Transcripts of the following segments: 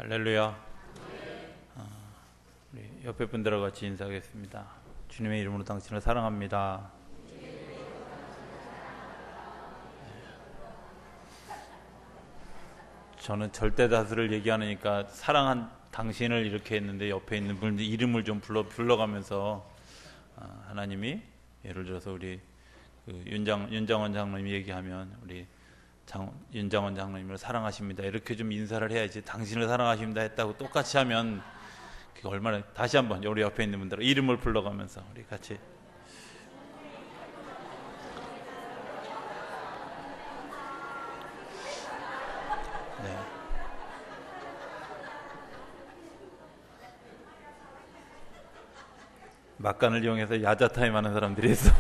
할렐루야. 우리 옆에 분들하고 같이 인사하겠습니다. 주님의 이름으로 당신을 사랑합니다. 저는 절대다수를 얘기하니까 사랑한 당신을 이렇게 했는데 옆에 있는 분들 이름을 좀 불러가면서 하나님이 예를 들어서 우리 윤장원 장로님이 얘기하면 우리 윤장원 장로님을 사랑하십니다 이렇게 좀 인사를 해야지 당신을 사랑하십니다 했다고 똑같이 하면 그게 얼마나. 다시 한번 우리 옆에 있는 분들 이름을 불러가면서 우리 같이 네. 막간을 이용해서 야자 타임 하는 사람들이 있어.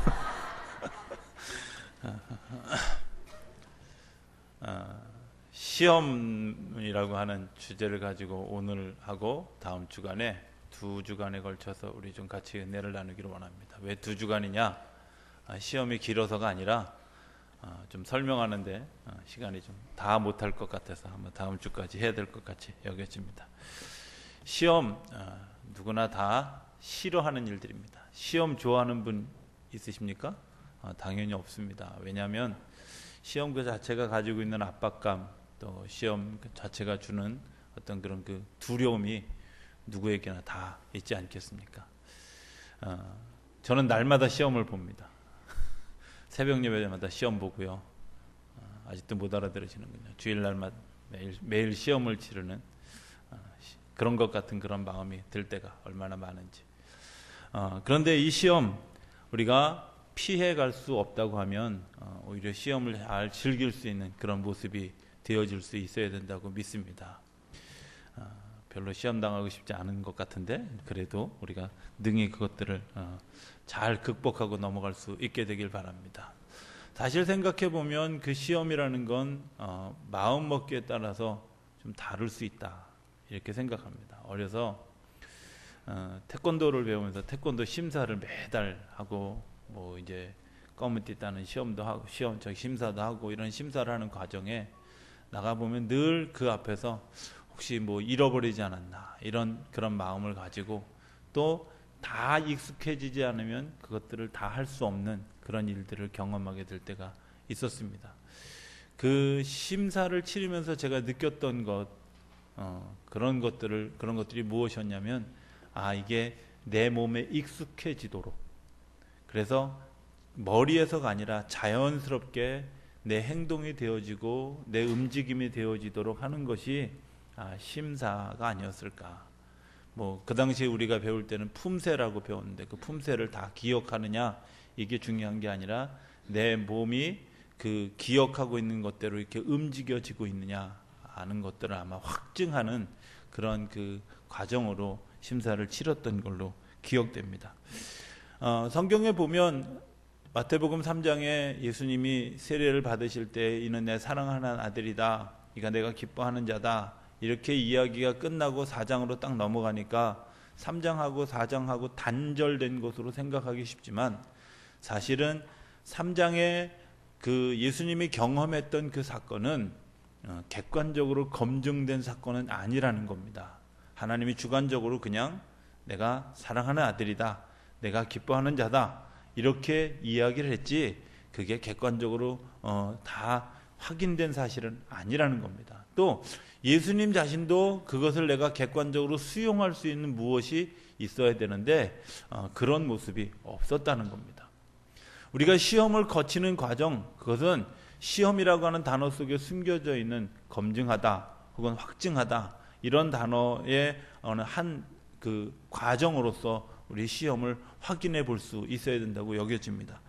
시험이라고 하는 주제를 가지고 오늘 하고 다음 주간에 두 주간에 걸쳐서 우리 좀 같이 은혜를 나누기를 원합니다. 왜 두 주간이냐? 시험이 길어서가 아니라 좀 설명하는데 시간이 좀 다 못할 것 같아서 한번 다음 주까지 해야 될 것 같이 여겨집니다. 시험 누구나 다 싫어하는 일들입니다. 시험 좋아하는 분 있으십니까? 당연히 없습니다. 왜냐하면 시험 그 자체가 가지고 있는 압박감, 또 시험 그 자체가 주는 어떤 그런 그 두려움이 누구에게나 다 있지 않겠습니까? 저는 날마다 시험을 봅니다. 새벽 예배마다 시험 보고요. 아직도 못 알아들으시는군요. 주일날마다 매일 시험을 치르는 그런 것 같은 그런 마음이 들 때가 얼마나 많은지. 그런데 이 시험 우리가 피해갈 수 없다고 하면 오히려 시험을 잘 즐길 수 있는 그런 모습이 되어질 수 있어야 된다고 믿습니다. 별로 시험 당하고 싶지 않은 것 같은데 그래도 우리가 능히 그것들을 잘 극복하고 넘어갈 수 있게 되길 바랍니다. 사실 생각해 보면 그 시험이라는 건 마음 먹기에 따라서 좀 다를 수 있다 이렇게 생각합니다. 어려서 태권도를 배우면서 태권도 심사를 매달 하고 뭐 이제 검은띠 따는 시험도 하고 심사도 하고 이런 심사를 하는 과정에 나가 보면 늘 그 앞에서 혹시 뭐 잃어버리지 않았나 이런 그런 마음을 가지고 또 다 익숙해지지 않으면 그것들을 다 할 수 없는 그런 일들을 경험하게 될 때가 있었습니다. 그 심사를 치르면서 제가 느꼈던 것 그런 것들이 무엇이었냐면 이게 내 몸에 익숙해지도록, 그래서 머리에서가 아니라 자연스럽게 내 행동이 되어지고 내 움직임이 되어지도록 하는 것이 심사가 아니었을까. 뭐 그 당시에 우리가 배울 때는 품새라고 배웠는데 그 품새를 다 기억하느냐 이게 중요한 게 아니라 내 몸이 그 기억하고 있는 것대로 이렇게 움직여지고 있느냐 하는 것들을 아마 확증하는 그런 그 과정으로 심사를 치렀던 걸로 기억됩니다. 성경에 보면 마태복음 3장에 예수님이 세례를 받으실 때 이는 내 사랑하는 아들이다, 이가 내가 기뻐하는 자다 이렇게 이야기가 끝나고 4장으로 딱 넘어가니까 3장하고 4장하고 단절된 것으로 생각하기 쉽지만 사실은 3장에 그 예수님이 경험했던 그 사건은 객관적으로 검증된 사건은 아니라는 겁니다. 하나님이 주관적으로 그냥 내가 사랑하는 아들이다, 내가 기뻐하는 자다 이렇게 이야기를 했지 그게 객관적으로 다 확인된 사실은 아니라는 겁니다. 또 예수님 자신도 그것을 내가 객관적으로 수용할 수 있는 무엇이 있어야 되는데 그런 모습이 없었다는 겁니다. 우리가 시험을 거치는 과정, 그것은 시험이라고 하는 단어 속에 숨겨져 있는 검증하다 혹은 확증하다 이런 단어의 어느 한 그 과정으로서 우리 시험을 확인해 볼 수 있어야 된다고 여겨집니다.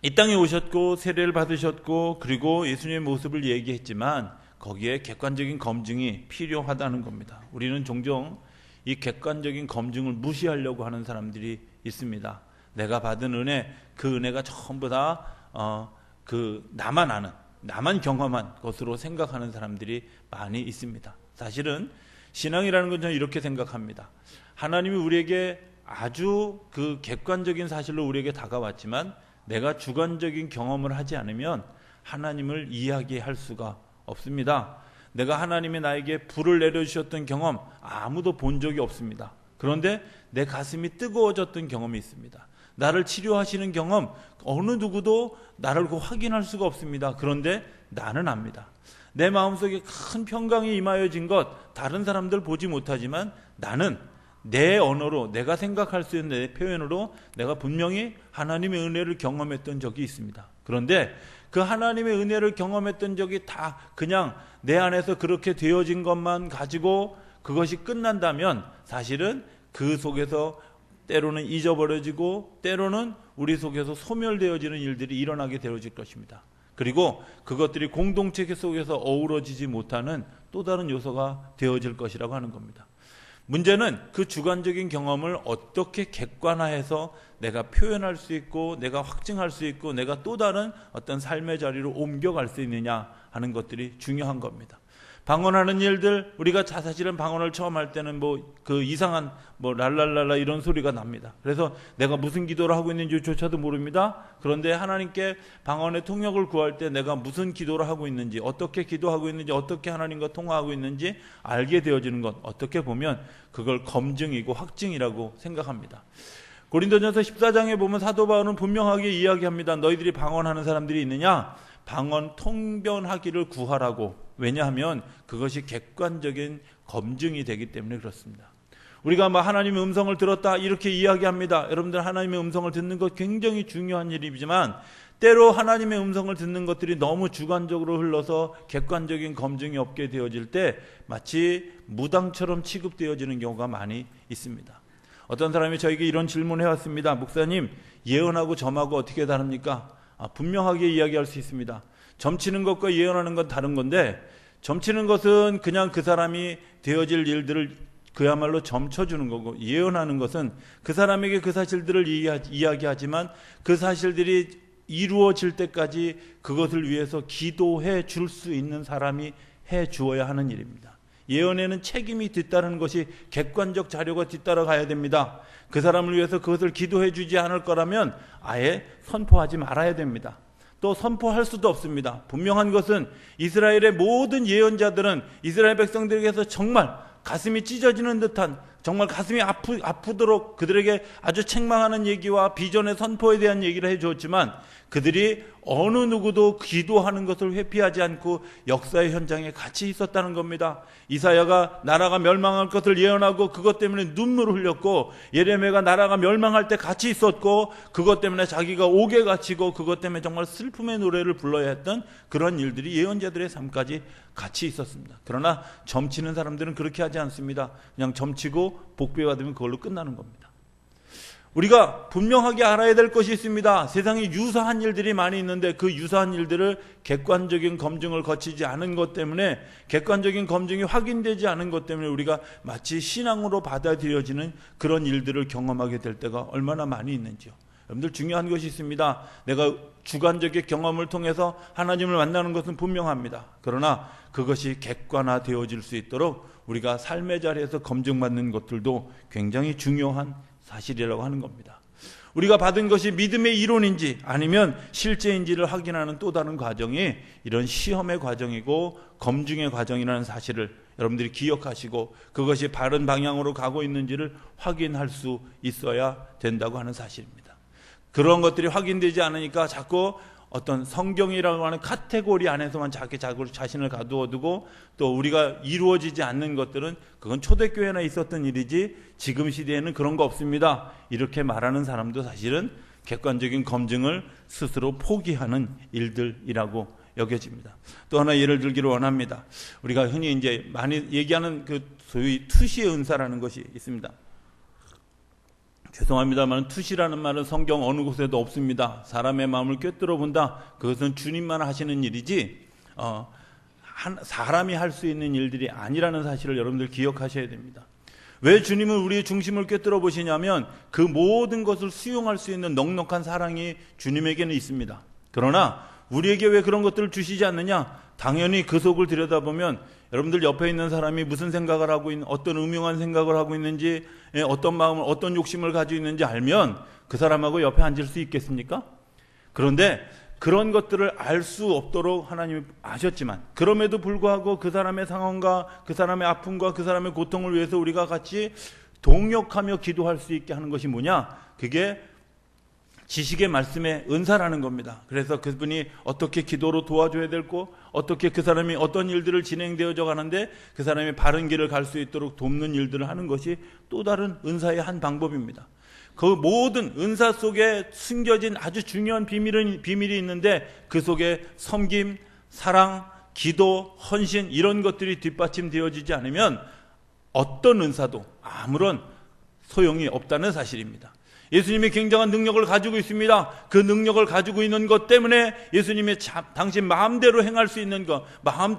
이 땅에 오셨고 세례를 받으셨고 그리고 예수님의 모습을 얘기했지만 거기에 객관적인 검증이 필요하다는 겁니다. 우리는 종종 이 객관적인 검증을 무시하려고 하는 사람들이 있습니다. 내가 받은 은혜, 그 은혜가 전부 다 나만 아는, 나만 경험한 것으로 생각하는 사람들이 많이 있습니다. 사실은 신앙이라는 건 저는 이렇게 생각합니다. 하나님이 우리에게 아주 그 객관적인 사실로 우리에게 다가왔지만 내가 주관적인 경험을 하지 않으면 하나님을 이야기할 수가 없습니다. 내가 하나님이 나에게 불을 내려주셨던 경험 아무도 본 적이 없습니다. 그런데 내 가슴이 뜨거워졌던 경험이 있습니다. 나를 치료하시는 경험 어느 누구도 나를 확인할 수가 없습니다. 그런데 나는 압니다. 내 마음속에 큰 평강이 임하여진 것 다른 사람들 보지 못하지만 나는 내 언어로 내가 생각할 수 있는 내 표현으로 내가 분명히 하나님의 은혜를 경험했던 적이 있습니다. 그런데 그 하나님의 은혜를 경험했던 적이 다 그냥 내 안에서 그렇게 되어진 것만 가지고 그것이 끝난다면 사실은 그 속에서 때로는 잊어버려지고 때로는 우리 속에서 소멸되어지는 일들이 일어나게 되어질 것입니다. 그리고 그것들이 공동체 속에서 어우러지지 못하는 또 다른 요소가 되어질 것이라고 하는 겁니다. 문제는 그 주관적인 경험을 어떻게 객관화해서 내가 표현할 수 있고 내가 확증할 수 있고 내가 또 다른 어떤 삶의 자리로 옮겨갈 수 있느냐 하는 것들이 중요한 겁니다. 방언하는 일들, 우리가 사실은 방언을 처음 할 때는 그 이상한 랄랄랄라 이런 소리가 납니다. 그래서 내가 무슨 기도를 하고 있는지조차도 모릅니다. 그런데 하나님께 방언의 통역을 구할 때 내가 무슨 기도를 하고 있는지, 어떻게 기도하고 있는지, 어떻게 하나님과 통화하고 있는지 알게 되어지는 것, 어떻게 보면 그걸 검증이고 확증이라고 생각합니다. 고린도전서 14장에 보면 사도 바울은 분명하게 이야기합니다. 너희들이 방언하는 사람들이 있느냐? 방언 통변하기를 구하라고. 왜냐하면 그것이 객관적인 검증이 되기 때문에 그렇습니다. 우리가 하나님의 음성을 들었다 이렇게 이야기합니다. 여러분들 하나님의 음성을 듣는 것 굉장히 중요한 일이지만 때로 하나님의 음성을 듣는 것들이 너무 주관적으로 흘러서 객관적인 검증이 없게 되어질 때 마치 무당처럼 취급되어지는 경우가 많이 있습니다. 어떤 사람이 저에게 이런 질문을 해왔습니다. 목사님, 예언하고 점하고 어떻게 다릅니까? 분명하게 이야기할 수 있습니다. 점치는 것과 예언하는 건 다른 건데 점치는 것은 그냥 그 사람이 되어질 일들을 그야말로 점쳐주는 거고 예언하는 것은 그 사람에게 그 사실들을 이야기하지만 그 사실들이 이루어질 때까지 그것을 위해서 기도해 줄 수 있는 사람이 해 주어야 하는 일입니다. 예언에는 책임이 뒤따르는 것이 객관적 자료가 뒤따라가야 됩니다. 그 사람을 위해서 그것을 기도해 주지 않을 거라면 아예 선포하지 말아야 됩니다. 또 선포할 수도 없습니다. 분명한 것은 이스라엘의 모든 예언자들은 이스라엘 백성들에게서 정말 가슴이 찢어지는 듯한 정말 가슴이 아프도록 그들에게 아주 책망하는 얘기와 비전의 선포에 대한 얘기를 해주었지만 그들이 어느 누구도 기도하는 것을 회피하지 않고 역사의 현장에 같이 있었다는 겁니다. 이사야가 나라가 멸망할 것을 예언하고 그것 때문에 눈물을 흘렸고 예레미야가 나라가 멸망할 때 같이 있었고 그것 때문에 자기가 옥에 갇히고 그것 때문에 정말 슬픔의 노래를 불러야 했던 그런 일들이 예언자들의 삶까지 같이 있었습니다. 그러나 점치는 사람들은 그렇게 하지 않습니다. 그냥 점치고 복비 받으면 그걸로 끝나는 겁니다. 우리가 분명하게 알아야 될 것이 있습니다. 세상에 유사한 일들이 많이 있는데 그 유사한 일들을 객관적인 검증을 거치지 않은 것 때문에 객관적인 검증이 확인되지 않은 것 때문에 우리가 마치 신앙으로 받아들여지는 그런 일들을 경험하게 될 때가 얼마나 많이 있는지요. 여러분들 중요한 것이 있습니다. 내가 주관적인 경험을 통해서 하나님을 만나는 것은 분명합니다. 그러나 그것이 객관화되어질 수 있도록 우리가 삶의 자리에서 검증받는 것들도 굉장히 중요한 사실이라고 하는 겁니다. 우리가 받은 것이 믿음의 이론인지 아니면 실제인지를 확인하는 또 다른 과정이 이런 시험의 과정이고 검증의 과정이라는 사실을 여러분들이 기억하시고 그것이 바른 방향으로 가고 있는지를 확인할 수 있어야 된다고 하는 사실입니다. 그런 것들이 확인되지 않으니까 자꾸 어떤 성경이라고 하는 카테고리 안에서만 자기 자신을 가두어두고 또 우리가 이루어지지 않는 것들은 그건 초대교회나 있었던 일이지 지금 시대에는 그런 거 없습니다. 이렇게 말하는 사람도 사실은 객관적인 검증을 스스로 포기하는 일들이라고 여겨집니다. 또 하나 예를 들기를 원합니다. 우리가 흔히 이제 많이 얘기하는 그 소위 투시의 은사라는 것이 있습니다. 죄송합니다만 투시라는 말은 성경 어느 곳에도 없습니다. 사람의 마음을 꿰뚫어 본다. 그것은 주님만 하시는 일이지 사람이 할 수 있는 일들이 아니라는 사실을 여러분들 기억하셔야 됩니다. 왜 주님은 우리의 중심을 꿰뚫어 보시냐면 그 모든 것을 수용할 수 있는 넉넉한 사랑이 주님에게는 있습니다. 그러나 우리에게 왜 그런 것들을 주시지 않느냐? 당연히 그 속을 들여다보면 여러분들 옆에 있는 사람이 무슨 생각을 하고 있는 어떤 음흉한 생각을 하고 있는지 어떤 마음을 어떤 욕심을 가지고 있는지 알면 그 사람하고 옆에 앉을 수 있겠습니까? 그런데 그런 것들을 알 수 없도록 하나님이 아셨지만, 그럼에도 불구하고 그 사람의 상황과 그 사람의 아픔과 그 사람의 고통을 위해서 우리가 같이 동역하며 기도할 수 있게 하는 것이 뭐냐? 그게 지식의 말씀의 은사라는 겁니다. 그래서 그분이 어떻게 기도로 도와줘야 될고, 어떻게 그 사람이 어떤 일들을 진행되어져 가는데 그 사람이 바른 길을 갈 수 있도록 돕는 일들을 하는 것이 또 다른 은사의 한 방법입니다. 그 모든 은사 속에 숨겨진 아주 중요한 비밀이 있는데, 그 속에 섬김, 사랑, 기도, 헌신, 이런 것들이 뒷받침되어지지 않으면 어떤 은사도 아무런 소용이 없다는 사실입니다. 예수님이 굉장한 능력을 가지고 있습니다. 그 능력을 가지고 있는 것 때문에 예수님이 당신 마음대로 행할 수 있는 것,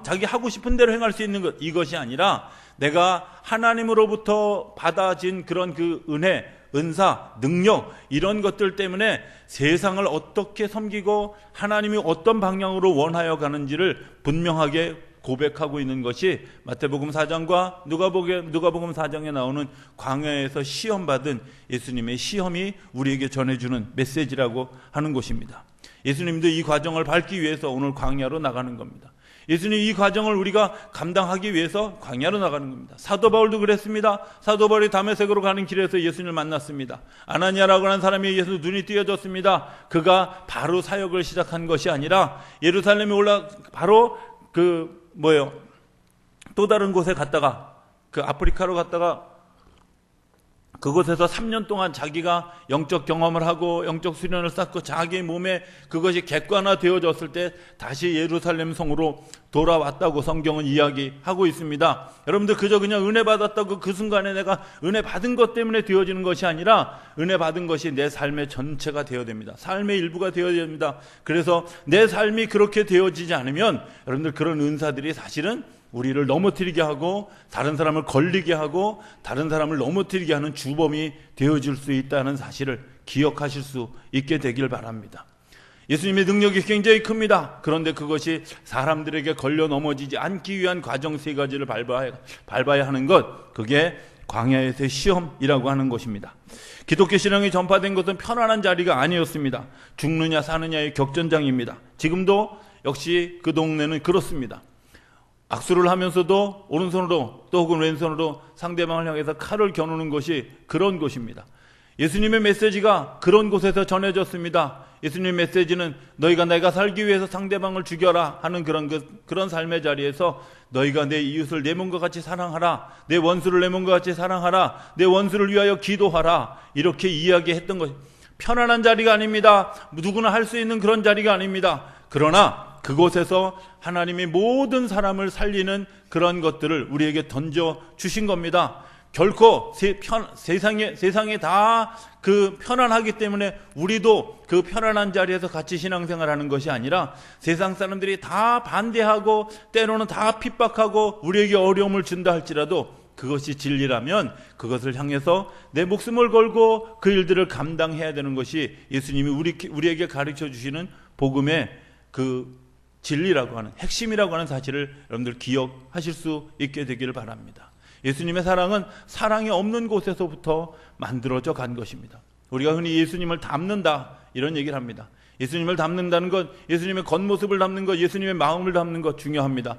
자기 하고 싶은 대로 행할 수 있는 것, 이것이 아니라 내가 하나님으로부터 받아진 그런 그 은혜, 은사, 능력, 이런 것들 때문에 세상을 어떻게 섬기고 하나님이 어떤 방향으로 원하여 가는지를 분명하게 고백하고 있는 것이 마태복음 4장과 누가복음 4장에 나오는 광야에서 시험받은 예수님의 시험이 우리에게 전해주는 메시지라고 하는 것입니다. 예수님도 이 과정을 밟기 위해서 오늘 광야로 나가는 겁니다. 예수님 이 과정을 우리가 감당하기 위해서 광야로 나가는 겁니다. 사도 바울도 그랬습니다. 사도 바울이 다메섹으로 가는 길에서 예수님을 만났습니다. 아나니아라고 하는 사람이 예수 눈이 띄어졌습니다. 그가 바로 사역을 시작한 것이 아니라 예루살렘에 바로 또 다른 곳에 갔다가, 그 아프리카로 갔다가 그곳에서 3년 동안 자기가 영적 경험을 하고 영적 수련을 쌓고 자기 몸에 그것이 객관화되어졌을 때 다시 예루살렘 성으로 돌아왔다고 성경은 이야기하고 있습니다. 여러분들 그저 그냥 은혜 받았다고 그 순간에 내가 은혜 받은 것 때문에 되어지는 것이 아니라 은혜 받은 것이 내 삶의 전체가 되어야 됩니다. 삶의 일부가 되어야 됩니다. 그래서 내 삶이 그렇게 되어지지 않으면 여러분들 그런 은사들이 사실은 우리를 넘어뜨리게 하고 다른 사람을 걸리게 하고 다른 사람을 넘어뜨리게 하는 주범이 되어질 수 있다는 사실을 기억하실 수 있게 되길 바랍니다. 예수님의 능력이 굉장히 큽니다. 그런데 그것이 사람들에게 걸려 넘어지지 않기 위한 과정 3가지를 밟아야 하는 것, 그게 광야에서의 시험이라고 하는 것입니다. 기독교 신앙이 전파된 것은 편안한 자리가 아니었습니다. 죽느냐 사느냐의 격전장입니다. 지금도 역시 그 동네는 그렇습니다. 악수를 하면서도 오른손으로 또 혹은 왼손으로 상대방을 향해서 칼을 겨누는 것이 그런 곳입니다. 예수님의 메시지가 그런 곳에서 전해졌습니다. 예수님의 메시지는 너희가 내가 살기 위해서 상대방을 죽여라 하는 그런 삶의 자리에서 너희가 내 이웃을 내 몸과 같이 사랑하라, 내 원수를 내 몸과 같이 사랑하라, 내 원수를 위하여 기도하라, 이렇게 이야기했던 것. 편안한 자리가 아닙니다. 누구나 할 수 있는 그런 자리가 아닙니다. 그러나 그곳에서 하나님이 모든 사람을 살리는 그런 것들을 우리에게 던져 주신 겁니다. 결코 세상에 다 그 편안하기 때문에 우리도 그 편안한 자리에서 같이 신앙생활하는 것이 아니라 세상 사람들이 다 반대하고 때로는 다 핍박하고 우리에게 어려움을 준다 할지라도 그것이 진리라면 그것을 향해서 내 목숨을 걸고 그 일들을 감당해야 되는 것이 예수님이 우리에게 가르쳐 주시는 복음의 그 진리라고 하는, 핵심이라고 하는 사실을 여러분들 기억하실 수 있게 되기를 바랍니다. 예수님의 사랑은 사랑이 없는 곳에서부터 만들어져 간 것입니다. 우리가 흔히 예수님을 닮는다 이런 얘기를 합니다. 예수님을 닮는다는 것, 예수님의 겉모습을 닮는 것, 예수님의 마음을 닮는 것 중요합니다.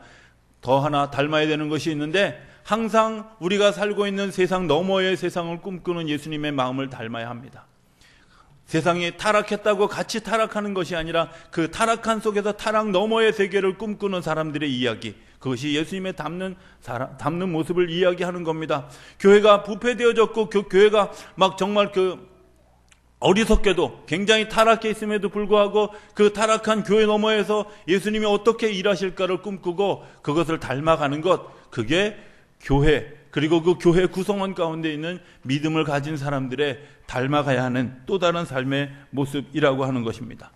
더 하나 닮아야 되는 것이 있는데, 항상 우리가 살고 있는 세상 너머의 세상을 꿈꾸는 예수님의 마음을 닮아야 합니다. 세상이 타락했다고 같이 타락하는 것이 아니라 그 타락한 속에서 타락 너머의 세계를 꿈꾸는 사람들의 이야기, 그것이 예수님의 닮는 모습을 이야기하는 겁니다. 교회가 부패되어졌고 그 교회가 막 정말 어리석게도 굉장히 타락해 있음에도 불구하고 그 타락한 교회 너머에서 예수님이 어떻게 일하실까를 꿈꾸고 그것을 닮아가는 것, 그게 교회, 그리고 그 교회 구성원 가운데 있는 믿음을 가진 사람들의 닮아가야 하는 또 다른 삶의 모습이라고 하는 것입니다.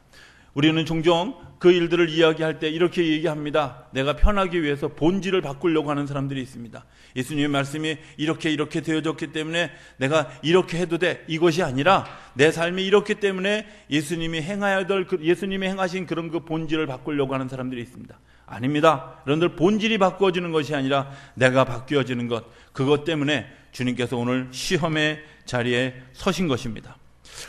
우리는 종종 그 일들을 이야기할 때 이렇게 얘기합니다. 내가 편하기 위해서 본질을 바꾸려고 하는 사람들이 있습니다. 예수님의 말씀이 이렇게 되어졌기 때문에 내가 이렇게 해도 돼, 이것이 아니라 내 삶이 이렇기 때문에 예수님이 행하신 그런 그 본질을 바꾸려고 하는 사람들이 있습니다. 아닙니다. 여러분들, 본질이 바꾸어지는 것이 아니라 내가 바뀌어지는 것, 그것 때문에 주님께서 오늘 시험의 자리에 서신 것입니다.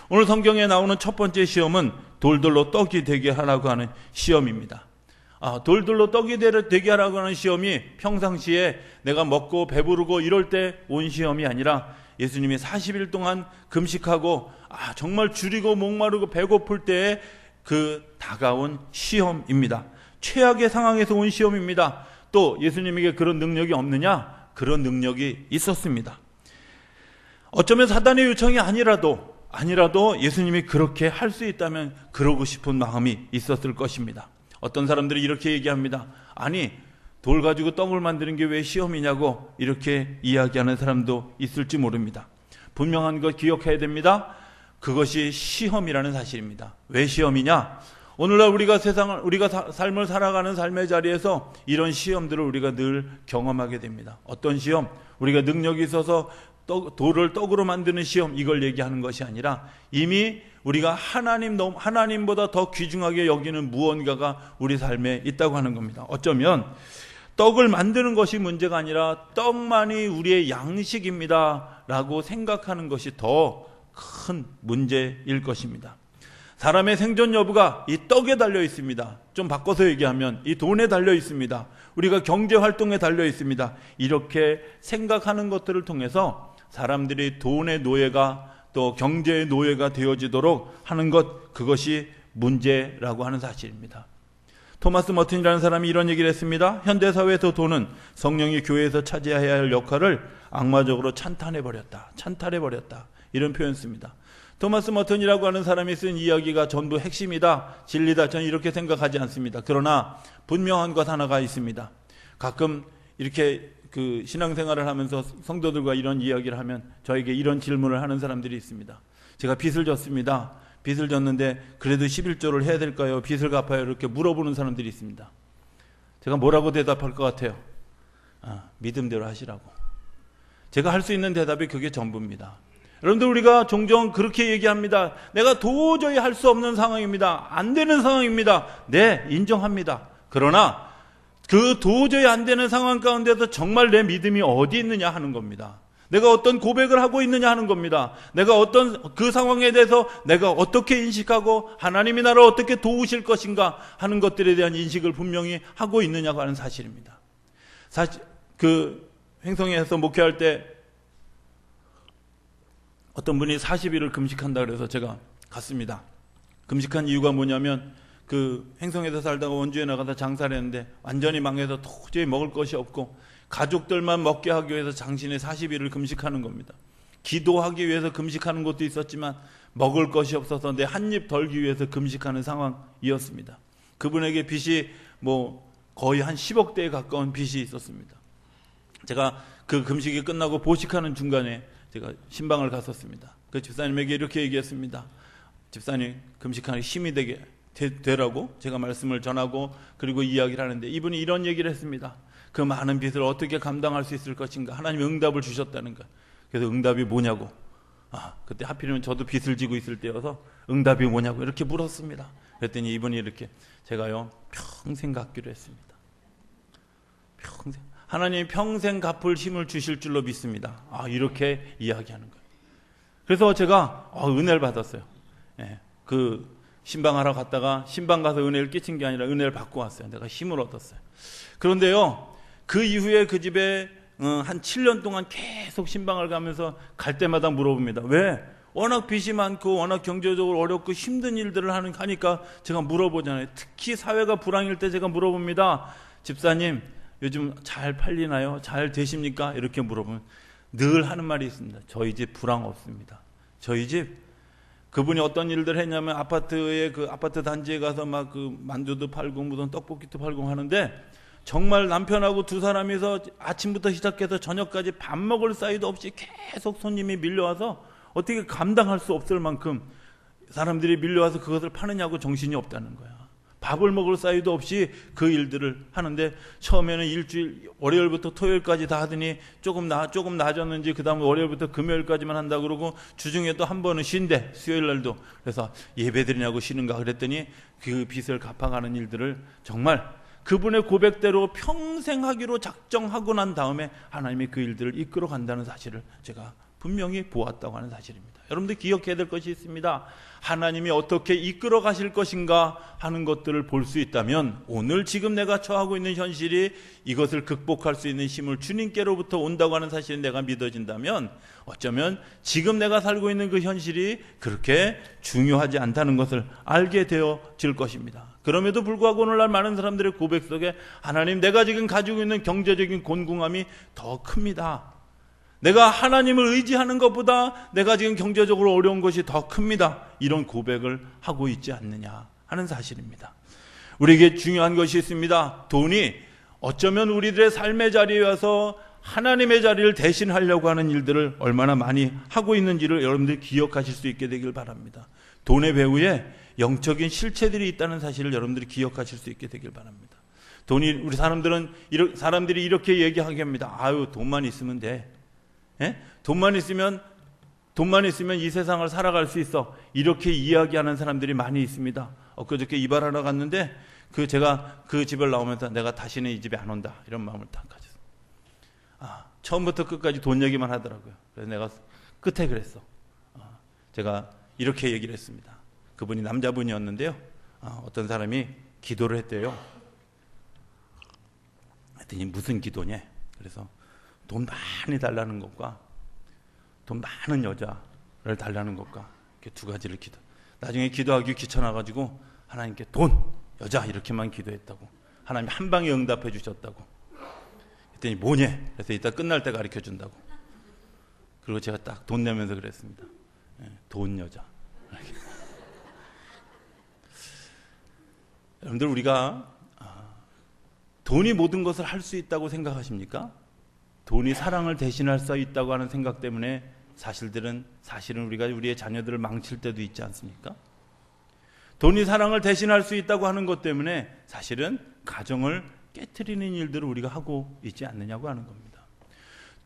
오늘 성경에 나오는 첫 번째 시험은 돌들로 떡이 되게 하라고 하는 시험입니다. 돌들로 떡이 되게 하라고 하는 시험이 평상시에 내가 먹고 배부르고 이럴 때 온 시험이 아니라 예수님이 40일 동안 금식하고 정말 줄이고 목마르고 배고플 때에 그 다가온 시험입니다. 최악의 상황에서 온 시험입니다. 또 예수님에게 그런 능력이 없느냐? 그런 능력이 있었습니다. 어쩌면 사단의 요청이 아니라도 예수님이 그렇게 할 수 있다면 그러고 싶은 마음이 있었을 것입니다. 어떤 사람들이 이렇게 얘기합니다. 아니, 돌 가지고 떡을 만드는 게 왜 시험이냐고 이렇게 이야기하는 사람도 있을지 모릅니다. 분명한 것 기억해야 됩니다. 그것이 시험이라는 사실입니다. 왜 시험이냐? 오늘날 우리가 삶을 살아가는 삶의 자리에서 이런 시험들을 우리가 늘 경험하게 됩니다. 어떤 시험? 우리가 능력이 있어서 돌을 떡으로 만드는 시험, 이걸 얘기하는 것이 아니라 이미 우리가 하나님보다 더 귀중하게 여기는 무언가가 우리 삶에 있다고 하는 겁니다. 어쩌면 떡을 만드는 것이 문제가 아니라 떡만이 우리의 양식입니다 라고 생각하는 것이 더 큰 문제일 것입니다. 사람의 생존 여부가 이 떡에 달려 있습니다. 좀 바꿔서 얘기하면 이 돈에 달려 있습니다. 우리가 경제 활동에 달려 있습니다. 이렇게 생각하는 것들을 통해서 사람들이 돈의 노예가 또 경제의 노예가 되어지도록 하는 것, 그것이 문제라고 하는 사실입니다. 토마스 머튼이라는 사람이 이런 얘기를 했습니다. 현대사회에서 돈은 성령이 교회에서 차지해야 할 역할을 악마적으로 찬탈해버렸다. 이런 표현 씁니다. 토마스 머튼이라고 하는 사람이 쓴 이야기가 전부 핵심이다, 진리다, 저는 이렇게 생각하지 않습니다. 그러나 분명한 것 하나가 있습니다. 가끔 이렇게 신앙생활을 하면서 성도들과 이런 이야기를 하면 저에게 이런 질문을 하는 사람들이 있습니다. 제가 빚을 졌습니다. 빚을 졌는데 그래도 11조를 해야 될까요? 빚을 갚아요? 이렇게 물어보는 사람들이 있습니다. 제가 뭐라고 대답할 것 같아요? 믿음대로 하시라고. 제가 할 수 있는 대답이 그게 전부입니다. 여러분들, 우리가 종종 그렇게 얘기합니다. 내가 도저히 할 수 없는 상황입니다. 안 되는 상황입니다. 네, 인정합니다. 그러나 그 도저히 안 되는 상황 가운데서 정말 내 믿음이 어디 있느냐 하는 겁니다. 내가 어떤 고백을 하고 있느냐 하는 겁니다. 내가 어떤 그 상황에 대해서 내가 어떻게 인식하고 하나님이 나를 어떻게 도우실 것인가 하는 것들에 대한 인식을 분명히 하고 있느냐고 하는 사실입니다. 사실 횡성에서 목회할 때 어떤 분이 40일을 금식한다 그래서 제가 갔습니다. 금식한 이유가 뭐냐면 횡성에서 살다가 원주에 나가서 장사를 했는데 완전히 망해서 도저히 먹을 것이 없고 가족들만 먹게 하기 위해서 장신의 40일을 금식하는 겁니다. 기도하기 위해서 금식하는 것도 있었지만 먹을 것이 없어서 내 한 입 덜기 위해서 금식하는 상황이었습니다. 그분에게 빚이 거의 한 10억대에 가까운 빚이 있었습니다. 제가 그 금식이 끝나고 보식하는 중간에 제가 신방을 갔었습니다. 그 집사님에게 이렇게 얘기했습니다. 집사님, 금식하는 힘이 되라고 제가 말씀을 전하고 그리고 이야기를 하는데 이분이 이런 얘기를 했습니다. 그 많은 빚을 어떻게 감당할 수 있을 것인가? 하나님이 응답을 주셨다는 거예요. 그래서 응답이 뭐냐고. 그때 하필이면 저도 빚을 지고 있을 때여서 응답이 뭐냐고 이렇게 물었습니다. 그랬더니 이분이 이렇게, 제가요 평생 갚기로 했습니다. 하나님이 평생 갚을 힘을 주실 줄로 믿습니다. 이렇게 이야기하는 거예요. 그래서 제가 은혜를 받았어요. 신방하러 갔다가 신방 가서 은혜를 끼친 게 아니라 은혜를 받고 왔어요. 내가 힘을 얻었어요. 그런데요, 그 이후에 그 집에 한 7년 동안 계속 신방을 가면서 갈 때마다 물어봅니다. 왜? 워낙 빚이 많고 워낙 경제적으로 어렵고 힘든 일들을 하니까 제가 물어보잖아요. 특히 사회가 불황일 때 제가 물어봅니다. 집사님, 요즘 잘 팔리나요? 잘 되십니까? 이렇게 물어보면 늘 하는 말이 있습니다. 저희 집 불황 없습니다. 저희 집. 그분이 어떤 일들을 했냐면 아파트 단지에 가서 막 만두도 팔고 무슨 떡볶이도 팔고 하는데 정말 남편하고 두 사람이서 아침부터 시작해서 저녁까지 밥 먹을 사이도 없이 계속 손님이 밀려와서 어떻게 감당할 수 없을 만큼 사람들이 밀려와서 그것을 파느냐고 정신이 없다는 거야. 밥을 먹을 사이도 없이 그 일들을 하는데 처음에는 일주일 월요일부터 토요일까지 다 하더니 조금 나아졌는지 그 다음 월요일부터 금요일까지만 한다 그러고 주중에 또 한 번은 쉰대, 수요일 날도. 그래서 예배드리냐고 쉬는가 그랬더니 그 빚을 갚아가는 일들을 정말 그분의 고백대로 평생 하기로 작정하고 난 다음에 하나님이 그 일들을 이끌어 간다는 사실을 제가 분명히 보았다고 하는 사실입니다. 여러분들 기억해야 될 것이 있습니다. 하나님이 어떻게 이끌어 가실 것인가 하는 것들을 볼 수 있다면 오늘 지금 내가 처하고 있는 현실이 이것을 극복할 수 있는 힘을 주님께로부터 온다고 하는 사실이 내가 믿어진다면 어쩌면 지금 내가 살고 있는 그 현실이 그렇게 중요하지 않다는 것을 알게 되어질 것입니다. 그럼에도 불구하고 오늘날 많은 사람들의 고백 속에 하나님, 내가 지금 가지고 있는 경제적인 곤궁함이 더 큽니다. 내가 하나님을 의지하는 것보다 내가 지금 경제적으로 어려운 것이 더 큽니다. 이런 고백을 하고 있지 않느냐 하는 사실입니다. 우리에게 중요한 것이 있습니다. 돈이 어쩌면 우리들의 삶의 자리에 와서 하나님의 자리를 대신하려고 하는 일들을 얼마나 많이 하고 있는지를 여러분들이 기억하실 수 있게 되길 바랍니다. 돈의 배후에 영적인 실체들이 있다는 사실을 여러분들이 기억하실 수 있게 되길 바랍니다. 우리 사람들이 이렇게 얘기하게 합니다. 아유, 돈만 있으면 돼. 예? 돈만 있으면 이 세상을 살아갈 수 있어. 이렇게 이야기하는 사람들이 많이 있습니다. 엊그저께 이발하러 갔는데 제가 그 집을 나오면서 내가 다시는 이 집에 안 온다 이런 마음을 딱 가졌어요. 처음부터 끝까지 돈 얘기만 하더라고요. 그래서 내가 끝에 그랬어. 제가 이렇게 얘기를 했습니다. 그분이 남자분이었는데요. 어떤 사람이 기도를 했대요. 했더니 무슨 기도냐? 그래서 돈 많이 달라는 것과 돈 많은 여자를 달라는 것과 이렇게 두 가지를 나중에 기도하기 귀찮아가지고 하나님께 돈, 여자 이렇게만 기도했다고. 하나님 한 방에 응답해 주셨다고. 그랬더니 뭐냐? 그래서 이따 끝날 때 가르쳐 준다고. 그리고 제가 딱 돈 내면서 그랬습니다. 돈, 여자. 여러분들, 우리가 돈이 모든 것을 할 수 있다고 생각하십니까? 돈이 사랑을 대신할 수 있다고 하는 생각 때문에 사실은 우리가 우리의 자녀들을 망칠 때도 있지 않습니까? 돈이 사랑을 대신할 수 있다고 하는 것 때문에 사실은 가정을 깨트리는 일들을 우리가 하고 있지 않느냐고 하는 겁니다.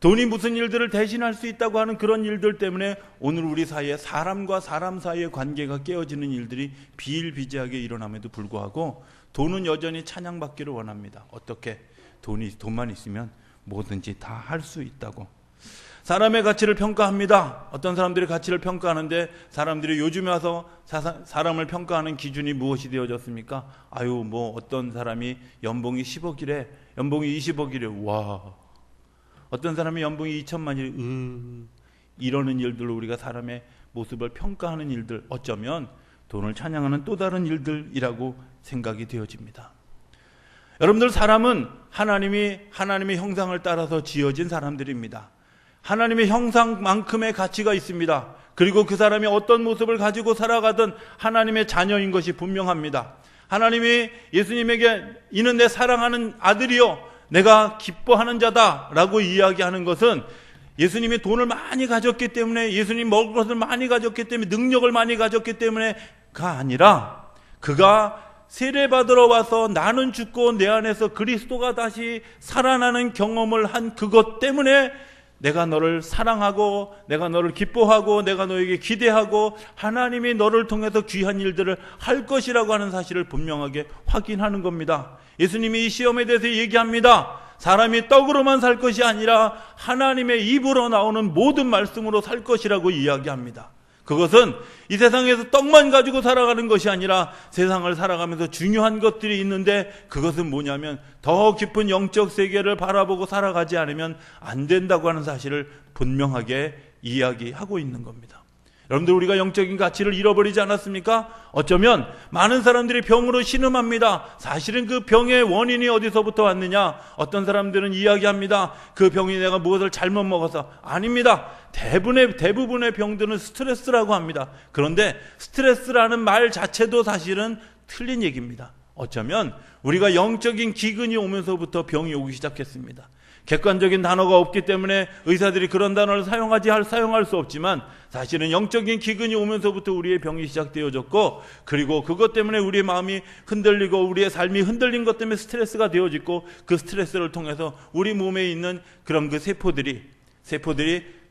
돈이 무슨 일들을 대신할 수 있다고 하는 그런 일들 때문에 오늘 우리 사이에 사람과 사람 사이의 관계가 깨어지는 일들이 비일비재하게 일어남에도 불구하고 돈은 여전히 찬양받기를 원합니다. 어떻게? 돈만 있으면 뭐든지 다 할 수 있다고. 사람의 가치를 평가합니다. 어떤 사람들이 가치를 평가하는데 사람들이 요즘에 와서 사람을 평가하는 기준이 무엇이 되어졌습니까? 어떤 사람이 연봉이 10억이래, 연봉이 20억이래. 와. 어떤 사람이 연봉이 2천만이래. 이러는 일들로 우리가 사람의 모습을 평가하는 일들, 어쩌면 돈을 찬양하는 또 다른 일들이라고 생각이 되어집니다. 여러분들, 사람은 하나님의 형상을 따라서 지어진 사람들입니다. 하나님의 형상만큼의 가치가 있습니다. 그리고 그 사람이 어떤 모습을 가지고 살아가든 하나님의 자녀인 것이 분명합니다. 하나님이 예수님에게 이는 내 사랑하는 아들이요 내가 기뻐하는 자다라고 이야기하는 것은 예수님이 돈을 많이 가졌기 때문에, 예수님 먹을 것을 많이 가졌기 때문에, 능력을 많이 가졌기 때문에가 아니라 그가 세례받으러 와서 나는 죽고 내 안에서 그리스도가 다시 살아나는 경험을 한 그것 때문에 내가 너를 사랑하고 내가 너를 기뻐하고 내가 너에게 기대하고 하나님이 너를 통해서 귀한 일들을 할 것이라고 하는 사실을 분명하게 확인하는 겁니다. 예수님이 이 시험에 대해서 얘기합니다. 사람이 떡으로만 살 것이 아니라 하나님의 입으로 나오는 모든 말씀으로 살 것이라고 이야기합니다. 그것은 이 세상에서 떡만 가지고 살아가는 것이 아니라 세상을 살아가면서 중요한 것들이 있는데 그것은 뭐냐면 더 깊은 영적 세계를 바라보고 살아가지 않으면 안 된다고 하는 사실을 분명하게 이야기하고 있는 겁니다. 여러분들, 우리가 영적인 가치를 잃어버리지 않았습니까? 어쩌면 많은 사람들이 병으로 신음합니다. 사실은 그 병의 원인이 어디서부터 왔느냐? 어떤 사람들은 이야기합니다. 그 병이 내가 무엇을 잘못 먹어서. 아닙니다. 대부분의 병들은 스트레스라고 합니다. 그런데 스트레스라는 말 자체도 사실은 틀린 얘기입니다. 어쩌면 우리가 영적인 기근이 오면서부터 병이 오기 시작했습니다. 객관적인 단어가 없기 때문에 의사들이 그런 단어를 사용할 수 없지만 사실은 영적인 기근이 오면서부터 우리의 병이 시작되어졌고, 그리고 그것 때문에 우리의 마음이 흔들리고 우리의 삶이 흔들린 것 때문에 스트레스가 되어지고, 그 스트레스를 통해서 우리 몸에 있는 그런 그 세포들이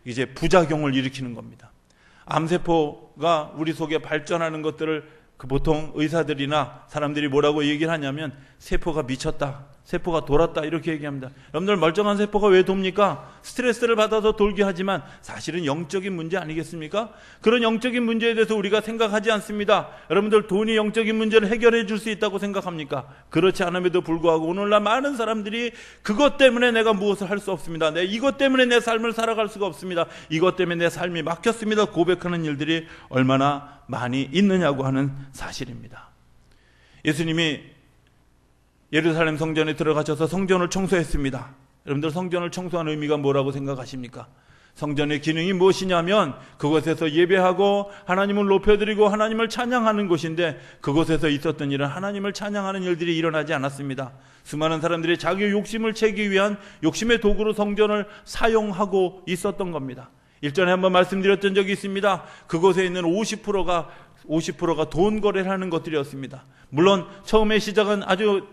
이제 부작용을 일으키는 겁니다. 암세포가 우리 속에 발전하는 것들을 그 보통 의사들이나 사람들이 뭐라고 얘기를 하냐면 세포가 미쳤다, 세포가 돌았다 이렇게 얘기합니다. 여러분들 멀쩡한 세포가 왜 돕니까? 스트레스를 받아서 돌게 하지만 사실은 영적인 문제 아니겠습니까? 그런 영적인 문제에 대해서 우리가 생각하지 않습니다. 여러분들 돈이 영적인 문제를 해결해 줄 수 있다고 생각합니까? 그렇지 않음에도 불구하고 오늘날 많은 사람들이 그것 때문에 내가 무엇을 할 수 없습니다. 이것 때문에 내 삶을 살아갈 수가 없습니다. 이것 때문에 내 삶이 막혔습니다. 고백하는 일들이 얼마나 많이 있느냐고 하는 사실입니다. 예수님이 예루살렘 성전에 들어가셔서 성전을 청소했습니다. 여러분들 성전을 청소하는 의미가 뭐라고 생각하십니까? 성전의 기능이 무엇이냐면 그곳에서 예배하고 하나님을 높여드리고 하나님을 찬양하는 곳인데 그곳에서 있었던 일은 하나님을 찬양하는 일들이 일어나지 않았습니다. 수많은 사람들이 자기 욕심을 채기 위한 욕심의 도구로 성전을 사용하고 있었던 겁니다. 일전에 한번 말씀드렸던 적이 있습니다. 그곳에 있는 50%가 돈 거래를 하는 것들이었습니다. 물론 처음에 시작은 아주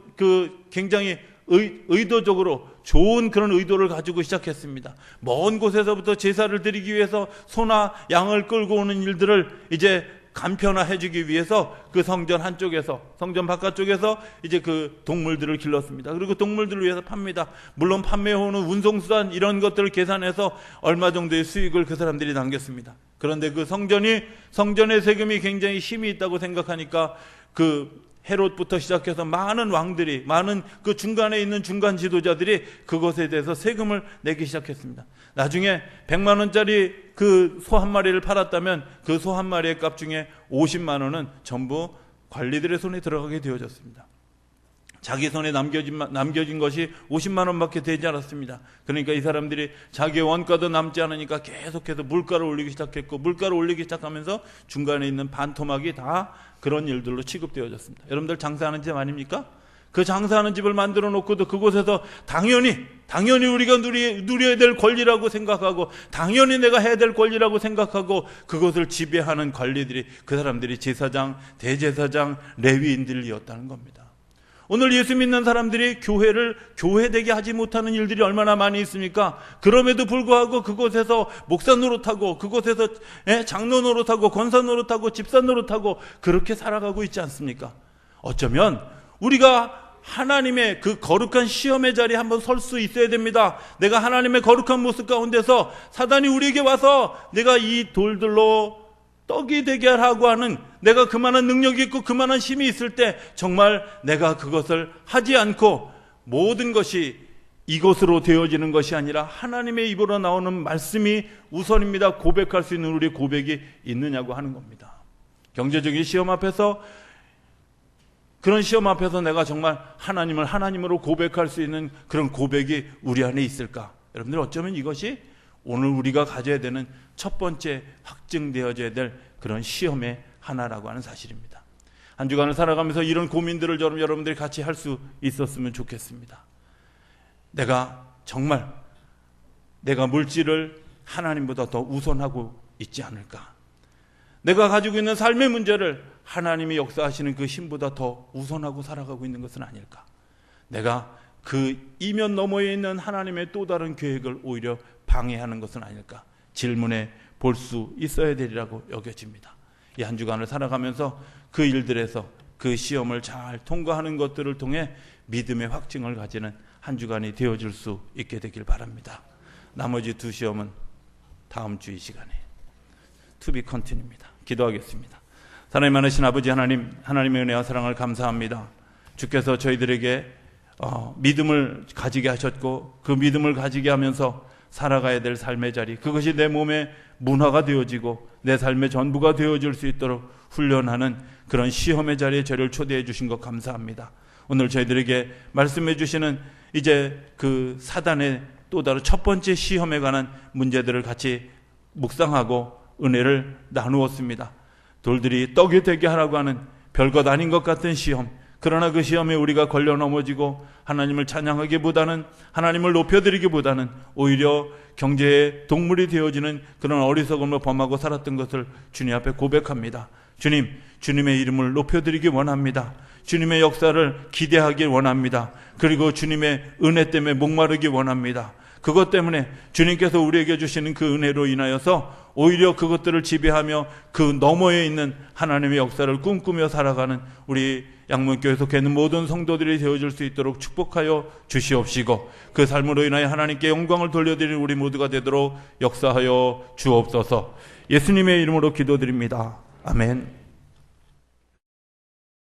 굉장히 의도적으로 좋은 그런 의도를 가지고 시작했습니다. 먼 곳에서부터 제사를 드리기 위해서 소나 양을 끌고 오는 일들을 이제 간편화해 주기 위해서 그 성전 한쪽에서, 성전 바깥쪽에서 이제 그 동물들을 길렀습니다. 그리고 동물들을 위해서 팝니다. 물론 판매해오는 운송수단 이런 것들을 계산해서 얼마 정도의 수익을 그 사람들이 남겼습니다. 그런데 그 성전의 세금이 굉장히 힘이 있다고 생각하니까 그 헤롯부터 시작해서 많은 왕들이, 많은 그 중간에 있는 중간 지도자들이 그것에 대해서 세금을 내기 시작했습니다. 나중에 100만 원짜리 그 소 한 마리를 팔았다면 그 소 한 마리의 값 중에 50만 원은 전부 관리들의 손에 들어가게 되어졌습니다. 자기 손에 남겨진 것이 50만 원밖에 되지 않았습니다. 그러니까 이 사람들이 자기의 원가도 남지 않으니까 계속해서 물가를 올리기 시작했고, 물가를 올리기 시작하면서 중간에 있는 반토막이 다 그런 일들로 취급되어졌습니다. 여러분들 장사하는 집 아닙니까? 그 장사하는 집을 만들어 놓고도 그곳에서 당연히 우리가 누려야 될 권리라고 생각하고, 당연히 내가 해야 될 권리라고 생각하고 그것을 지배하는 관리들이, 그 사람들이 제사장, 대제사장, 레위인들이었다는 겁니다. 오늘 예수 믿는 사람들이 교회를 교회되게 하지 못하는 일들이 얼마나 많이 있습니까? 그럼에도 불구하고 그곳에서 목사 노릇하고, 그곳에서 장로 노릇하고, 권사 노릇하고, 집사 노릇하고 그렇게 살아가고 있지 않습니까? 어쩌면 우리가 하나님의 그 거룩한 시험의 자리에 한번 설 수 있어야 됩니다. 내가 하나님의 거룩한 모습 가운데서 사단이 우리에게 와서 내가 이 돌들로 떡이 되게 하라고 하는, 내가 그만한 능력이 있고 그만한 힘이 있을 때 정말 내가 그것을 하지 않고 모든 것이 이것으로 되어지는 것이 아니라 하나님의 입으로 나오는 말씀이 우선입니다. 고백할 수 있는 우리의 고백이 있느냐고 하는 겁니다. 경제적인 시험 앞에서, 그런 시험 앞에서 내가 정말 하나님을 하나님으로 고백할 수 있는 그런 고백이 우리 안에 있을까? 여러분들 어쩌면 이것이 오늘 우리가 가져야 되는 첫 번째 확증되어져야 될 그런 시험의 하나라고 하는 사실입니다. 한 주간을 살아가면서 이런 고민들을 여러분들이 같이 할 수 있었으면 좋겠습니다. 내가 정말 내가 물질을 하나님보다 더 우선하고 있지 않을까? 내가 가지고 있는 삶의 문제를 하나님이 역사하시는 그 힘보다 더 우선하고 살아가고 있는 것은 아닐까? 내가 그 이면 너머에 있는 하나님의 또 다른 계획을 오히려 방해하는 것은 아닐까? 질문해 볼 수 있어야 되리라고 여겨집니다. 이 한 주간을 살아가면서 그 일들에서 그 시험을 잘 통과하는 것들을 통해 믿음의 확증을 가지는 한 주간이 되어줄 수 있게 되길 바랍니다. 나머지 두 시험은 다음 주 이 시간에 to be continue입니다. 기도하겠습니다. 사랑이 많으신 아버지 하나님, 하나님의 은혜와 사랑을 감사합니다. 주께서 저희들에게 믿음을 가지게 하셨고, 그 믿음을 가지게 하면서 살아가야 될 삶의 자리, 그것이 내 몸의 문화가 되어지고 내 삶의 전부가 되어질 수 있도록 훈련하는 그런 시험의 자리에 저를 초대해 주신 것 감사합니다. 오늘 저희들에게 말씀해 주시는 이제 그 사단의 또 다른 첫 번째 시험에 관한 문제들을 같이 묵상하고 은혜를 나누었습니다. 돌들이 떡이 되게 하라고 하는 별것 아닌 것 같은 시험, 그러나 그 시험에 우리가 걸려 넘어지고 하나님을 찬양하기보다는, 하나님을 높여드리기보다는 오히려 경제의 동물이 되어지는 그런 어리석음을 범하고 살았던 것을 주님 앞에 고백합니다. 주님, 주님의 이름을 높여드리기 원합니다. 주님의 역사를 기대하기 원합니다. 그리고 주님의 은혜 때문에 목마르기 원합니다. 그것 때문에 주님께서 우리에게 주시는 그 은혜로 인하여서 오히려 그것들을 지배하며 그 너머에 있는 하나님의 역사를 꿈꾸며 살아가는 우리 양문교회 속에 있는 모든 성도들이 되어줄 수 있도록 축복하여 주시옵시고, 그 삶으로 인하여 하나님께 영광을 돌려드리는 우리 모두가 되도록 역사하여 주옵소서. 예수님의 이름으로 기도드립니다. 아멘.